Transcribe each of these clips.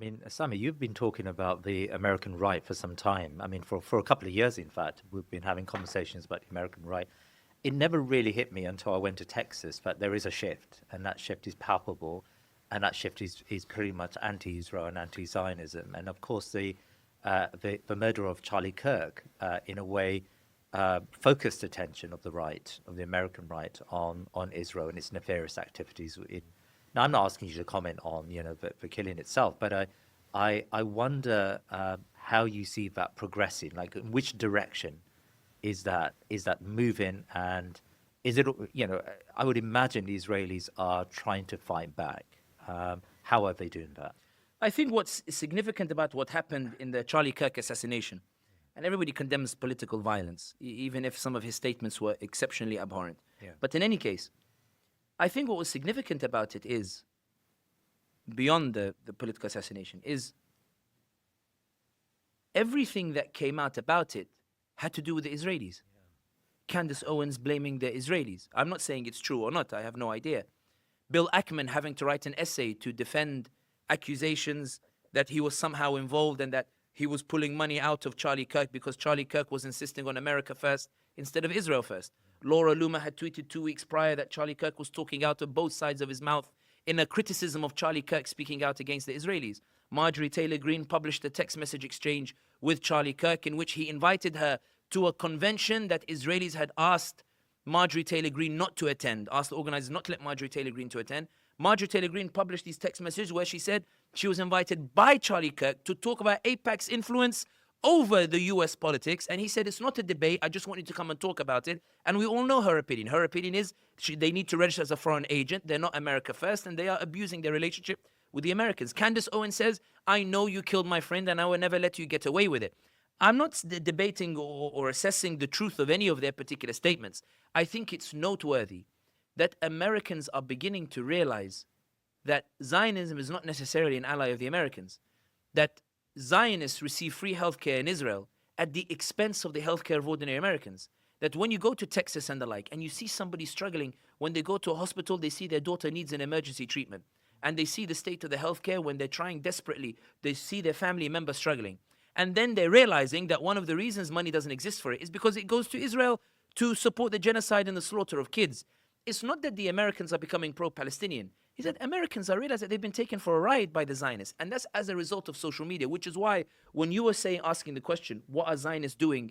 I mean, Sami, you've been talking about the American right for some time. I mean, for a couple of years, in fact, we've been having conversations about the American right. It never really hit me until I went to Texas, but there is a shift, and that shift is palpable, and that shift is pretty much anti-Israel and anti-Zionism. And of course, the murder of Charlie Kirk, in a way, focused attention of the right, of the American right, on Israel and its nefarious activities. Now, I'm not asking you to comment on, the killing itself, but I wonder how you see that progressing. Like, in which direction is that moving, and is it? I would imagine the Israelis are trying to fight back. How are they doing that? I think what's significant about what happened in the Charlie Kirk assassination, and everybody condemns political violence, even if some of his statements were exceptionally abhorrent. Yeah. But in any case, I think what was significant about it is, beyond the political assassination, is everything that came out about it had to do with the Israelis. Candace Owens blaming the Israelis. I'm not saying it's true or not, I have no idea. Bill Ackman having to write an essay to defend accusations that he was somehow involved and that he was pulling money out of Charlie Kirk because Charlie Kirk was insisting on America first instead of Israel first. Laura Loomer had tweeted 2 weeks prior that Charlie Kirk was talking out of both sides of his mouth in a criticism of Charlie Kirk speaking out against the Israelis. Marjorie Taylor Greene published a text message exchange with Charlie Kirk in which he invited her to a convention that Israelis had asked Marjorie Taylor Greene not to attend, asked the organizers not to let Marjorie Taylor Greene to attend. Marjorie Taylor Greene published these text messages where she said she was invited by Charlie Kirk to talk about AIPAC's influence over the US politics. And he said, it's not a debate, I just want you to come and talk about it. And we all know her opinion. Her opinion is they need to register as a foreign agent. They're not America first, and they are abusing their relationship with the Americans. Candace Owens says, I know you killed my friend and I will never let you get away with it. I'm not debating or assessing the truth of any of their particular statements. I think it's noteworthy that Americans are beginning to realize that Zionism is not necessarily an ally of the Americans, that Zionists receive free healthcare in Israel at the expense of the healthcare of ordinary Americans. That when you go to Texas and the like, and you see somebody struggling, when they go to a hospital, they see their daughter needs an emergency treatment, and they see the state of the healthcare when they're trying desperately, they see their family member struggling. And then they're realizing that one of the reasons money doesn't exist for it is because it goes to Israel to support the genocide and the slaughter of kids. It's not that the Americans are becoming pro-Palestinian. It's that Americans are realizing that they've been taken for a ride by the Zionists. And that's as a result of social media, which is why when you were asking the question, what are Zionists doing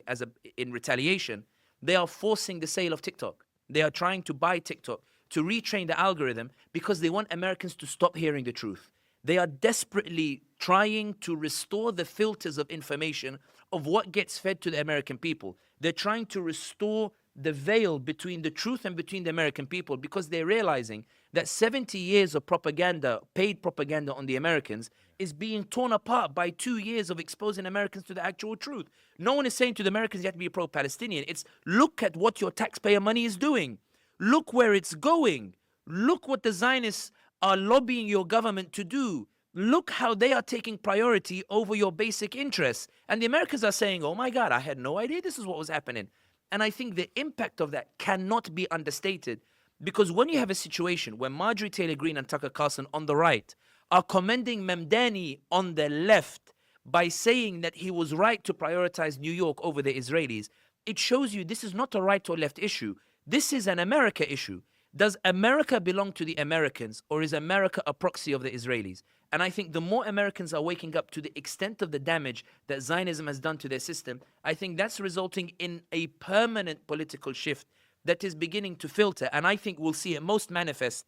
in retaliation? They are forcing the sale of TikTok. They are trying to buy TikTok to retrain the algorithm because they want Americans to stop hearing the truth. They are desperately trying to restore the filters of information of what gets fed to the American people. They're trying to restore the veil between the truth and between the American people because they're realizing that 70 years of propaganda, paid propaganda on the Americans, is being torn apart by 2 years of exposing Americans to the actual truth. No one is saying to the Americans you have to be pro-Palestinian. It's look at what your taxpayer money is doing. Look where it's going. Look what the Zionists are lobbying your government to do. Look how they are taking priority over your basic interests. And the Americans are saying, oh my God, I had no idea this is what was happening. And I think the impact of that cannot be understated because when you have a situation where Marjorie Taylor Greene and Tucker Carlson on the right are commending Mamdani on the left by saying that he was right to prioritize New York over the Israelis, it shows you this is not a right or left issue. This is an America issue. Does America belong to the Americans, or is America a proxy of the Israelis? And I think the more Americans are waking up to the extent of the damage that Zionism has done to their system, I think that's resulting in a permanent political shift that is beginning to filter. And I think we'll see it most manifest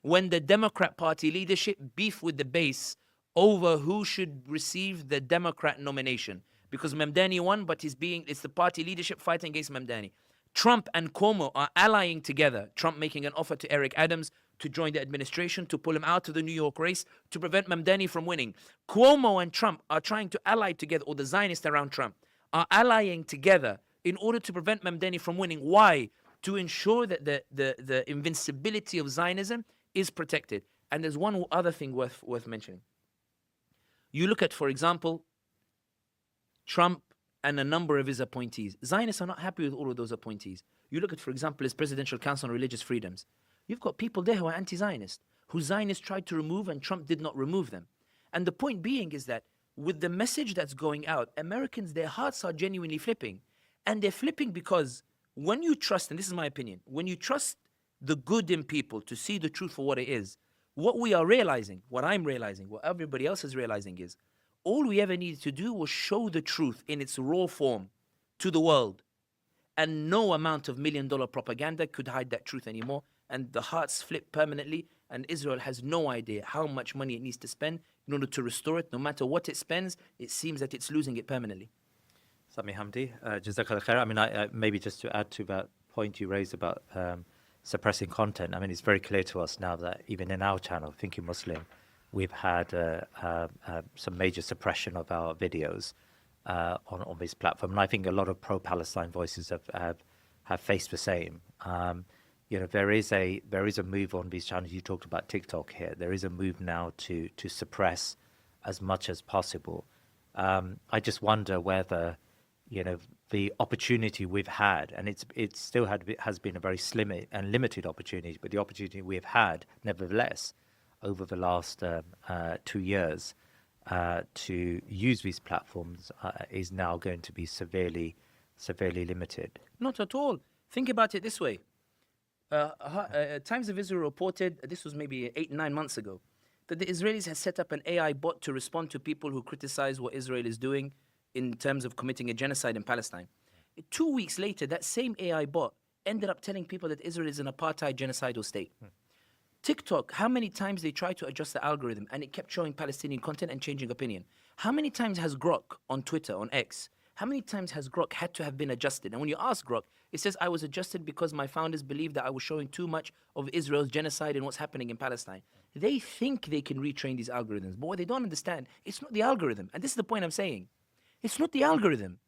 when the Democrat Party leadership beef with the base over who should receive the Democrat nomination. Because Mamdani won, but it's the party leadership fighting against Mamdani. Trump and Cuomo are allying together, Trump making an offer to Eric Adams to join the administration, to pull him out of the New York race, to prevent Mamdani from winning. Cuomo and Trump are trying to ally together, or the Zionists around Trump are allying together in order to prevent Mamdani from winning. Why? To ensure that the invincibility of Zionism is protected. And there's one other thing worth mentioning. You look at, for example, Trump and a number of his appointees. Zionists are not happy with all of those appointees. You look at, for example, his Presidential Council on Religious Freedoms. You've got people there who are anti-Zionist, who Zionists tried to remove and Trump did not remove them. And the point being is that with the message that's going out, Americans, their hearts are genuinely flipping. And they're flipping because when you trust, and this is my opinion, when you trust the good in people to see the truth for what it is, what we are realizing, what I'm realizing, what everybody else is realizing is all we ever needed to do was show the truth in its raw form to the world. And no amount of $1 million propaganda could hide that truth anymore. And the hearts flip permanently. And Israel has no idea how much money it needs to spend in order to restore it. No matter what it spends, it seems that it's losing it permanently. Sami Hamdi, Jazakallah khair. I mean, maybe just to add to that point you raised about suppressing content. I mean, it's very clear to us now that even in our channel, Thinking Muslim, we've had some major suppression of our videos on this platform. And I think a lot of pro-Palestine voices have faced the same. You know, there is a move on these channels. You talked about TikTok here. There is a move now to suppress as much as possible. I just wonder whether, you know, the opportunity we've had, and it still has been a very slim and limited opportunity, but the opportunity we've had, nevertheless, over the last 2 years, to use these platforms is now going to be severely limited. Not at all. Think about it this way. Times of Israel reported, this was maybe 8, 9 months ago, that the Israelis had set up an AI bot to respond to people who criticize what Israel is doing in terms of committing a genocide in Palestine. 2 weeks later, that same AI bot ended up telling people that Israel is an apartheid genocidal state. TikTok, how many times they tried to adjust the algorithm and it kept showing Palestinian content and changing opinion? How many times has Grok on Twitter, on X, how many times has Grok had to have been adjusted? And when you ask Grok, it says, I was adjusted because my founders believed that I was showing too much of Israel's genocide and what's happening in Palestine. They think they can retrain these algorithms, but what they don't understand, it's not the algorithm. And this is the point I'm saying. It's not the algorithm.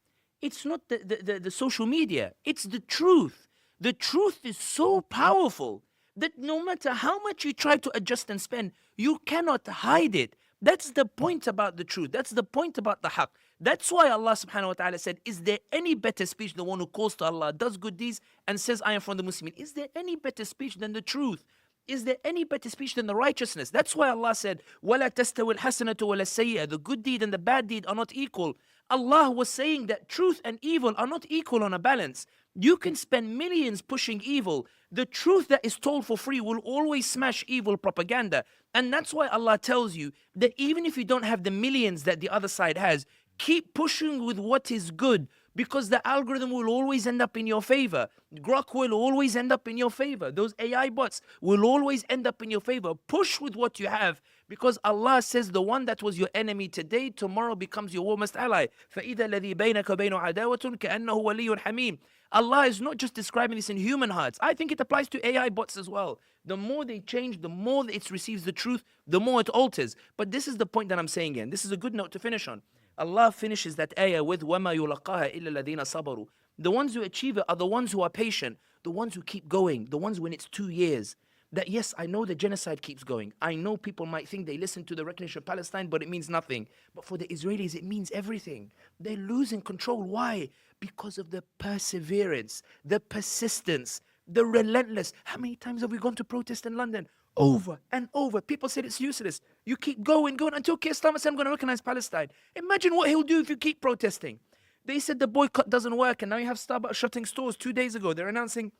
It's not the social media. It's the truth. The truth is so powerful that no matter how much you try to adjust and spend, you cannot hide it. That's the point about the truth. That's the point about the haqq. That's why Allah subhanahu wa ta'ala said, is there any better speech than the one who calls to Allah, does good deeds, and says, I am from the Muslimin? Is there any better speech than the truth? Is there any better speech than the righteousness? That's why Allah said, وَلَا تَسْتَوِ الْحَسَنَةُ وَلَا السَّيِّئَةُ. The good deed and the bad deed are not equal. Allah was saying that truth and evil are not equal on a balance. You can spend millions pushing evil. The truth that is told for free will always smash evil propaganda. And that's why Allah tells you that even if you don't have the millions that the other side has, keep pushing with what is good, because the algorithm will always end up in your favor. Grok will always end up in your favor. Those AI bots will always end up in your favor. Push with what you have, because Allah says the one that was your enemy today, tomorrow becomes your warmest ally. فَإِذَا الَّذِي بَيْنَكَ وَبَيْنَ عَدَاوَةٌ كَأَنَّهُ وَلِيٌّ حَمِيمٌ. Allah is not just describing this in human hearts. I think it applies to AI bots as well. The more they change, the more it receives the truth, the more it alters. But this is the point that I'm saying here, and this is a good note to finish on. Allah finishes that ayah with وَمَا يُلَقَّاهَا إِلَّا الَّذِينَ صَبَرُوا. The ones who achieve it are the ones who are patient, the ones who keep going, the ones when it's 2 years. That yes, I know the genocide keeps going. I know people might think they listen to the recognition of Palestine, but it means nothing. But for the Israelis, it means everything. They're losing control. Why? Because of the perseverance, the persistence, the relentless. How many times have we gone to protest in London? Over and over. People said it's useless. You keep going until Keir Starmer said, I'm going to recognize Palestine. Imagine what he'll do if you keep protesting. They said the boycott doesn't work, and now you have Starbucks shutting stores 2 days ago. They're announcing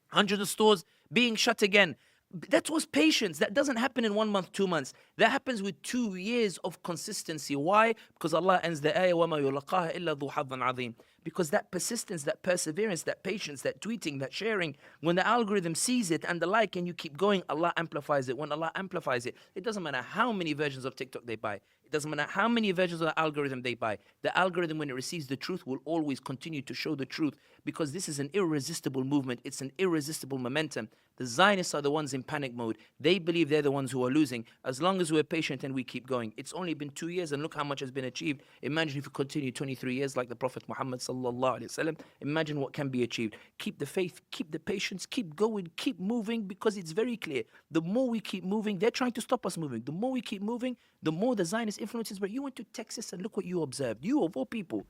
hundreds of stores being shut again. That was patience. That doesn't happen in 1 month, 2 months. That happens with 2 years of consistency. Why? Because Allah ends the ayah, وَمَا يُلَقَّاهَا إِلَّا ذُو حَظٍّ عَظِيمٍ. Because that persistence, that perseverance, that patience, that tweeting, that sharing, when the algorithm sees it and the like, and you keep going, Allah amplifies it. When Allah amplifies it, it doesn't matter how many versions of TikTok they buy. It doesn't matter how many versions of the algorithm they buy. The algorithm, when it receives the truth, will always continue to show the truth, because this is an irresistible movement. It's an irresistible momentum. The Zionists are the ones in panic mode. They believe they're the ones who are losing. As long as we're patient and we keep going. It's only been 2 years, and look how much has been achieved. Imagine if you continue 23 years like the Prophet Muhammad sallallahu alaihi wasallam. Imagine what can be achieved. Keep the faith, keep the patience, keep going, keep moving, because it's very clear. The more we keep moving, they're trying to stop us moving. The more we keep moving, the more the Zionist influences. But you went to Texas and look what you observed. You of all people.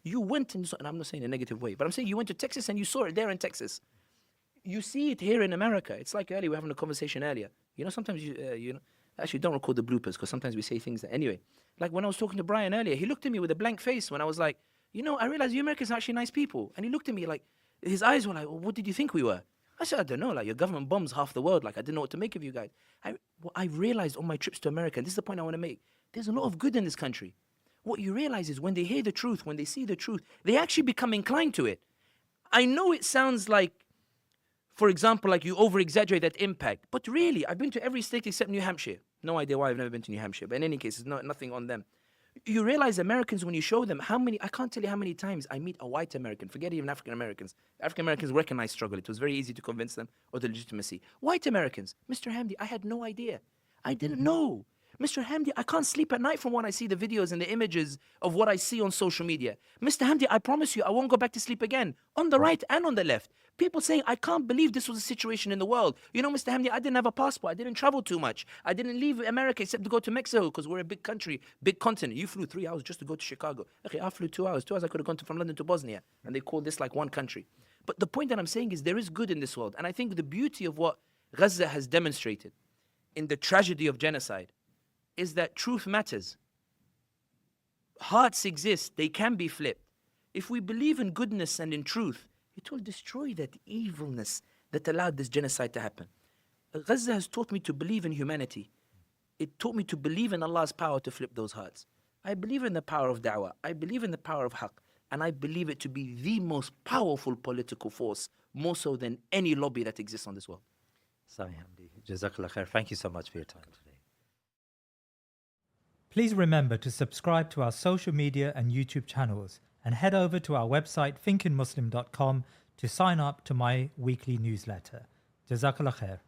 You went and I'm not saying in a negative way, but I'm saying you went to Texas and you saw it there in Texas. You see it here in America. It's like earlier, we were having a conversation earlier. You know, sometimes Actually, don't record the bloopers because sometimes we say things that, anyway. Like when I was talking to Brian earlier, he looked at me with a blank face when I was like, you know, I realized you Americans are actually nice people. And he looked at me like, his eyes were like, well, what did you think we were? I said, I don't know, like your government bombs half the world. Like I didn't know what to make of you guys. I realized on my trips to America, and this is the point I want to make, there's a lot of good in this country. What you realize is when they hear the truth, when they see the truth, they actually become inclined to it. I know it sounds like, for example, like you over-exaggerate that impact. But really, I've been to every state except New Hampshire. No idea why I've never been to New Hampshire. But in any case, it's nothing on them. You realize Americans, when you show them I can't tell you how many times I meet a white American, forget even African Americans. African Americans recognize struggle. It was very easy to convince them of the legitimacy. White Americans, Mr. Hamdi, I had no idea. I didn't know. Mr. Hamdi, I can't sleep at night from when I see the videos and the images of what I see on social media. Mr. Hamdi, I promise you, I won't go back to sleep again. On the right and on the left. People saying, I can't believe this was a situation in the world. You know, Mr. Hamdi, I didn't have a passport. I didn't travel too much. I didn't leave America except to go to Mexico because we're a big country, big continent. You flew 3 hours just to go to Chicago. Okay, I flew 2 hours. 2 hours I could have gone from London to Bosnia. And they call this like one country. But the point that I'm saying is there is good in this world. And I think the beauty of what Gaza has demonstrated in the tragedy of genocide is that truth matters. Hearts exist, they can be flipped. If we believe in goodness and in truth, it will destroy that evilness that allowed this genocide to happen. Gaza has taught me to believe in humanity. It taught me to believe in Allah's power to flip those hearts. I believe in the power of da'wah. I believe in the power of haqq. And I believe it to be the most powerful political force, more so than any lobby that exists on this world. Sami Hamdi, Jazakallah khair. Thank you so much for your time today. Please remember to subscribe to our social media and YouTube channels and head over to our website thinkinmuslim.com to sign up to my weekly newsletter. Jazakallah khair.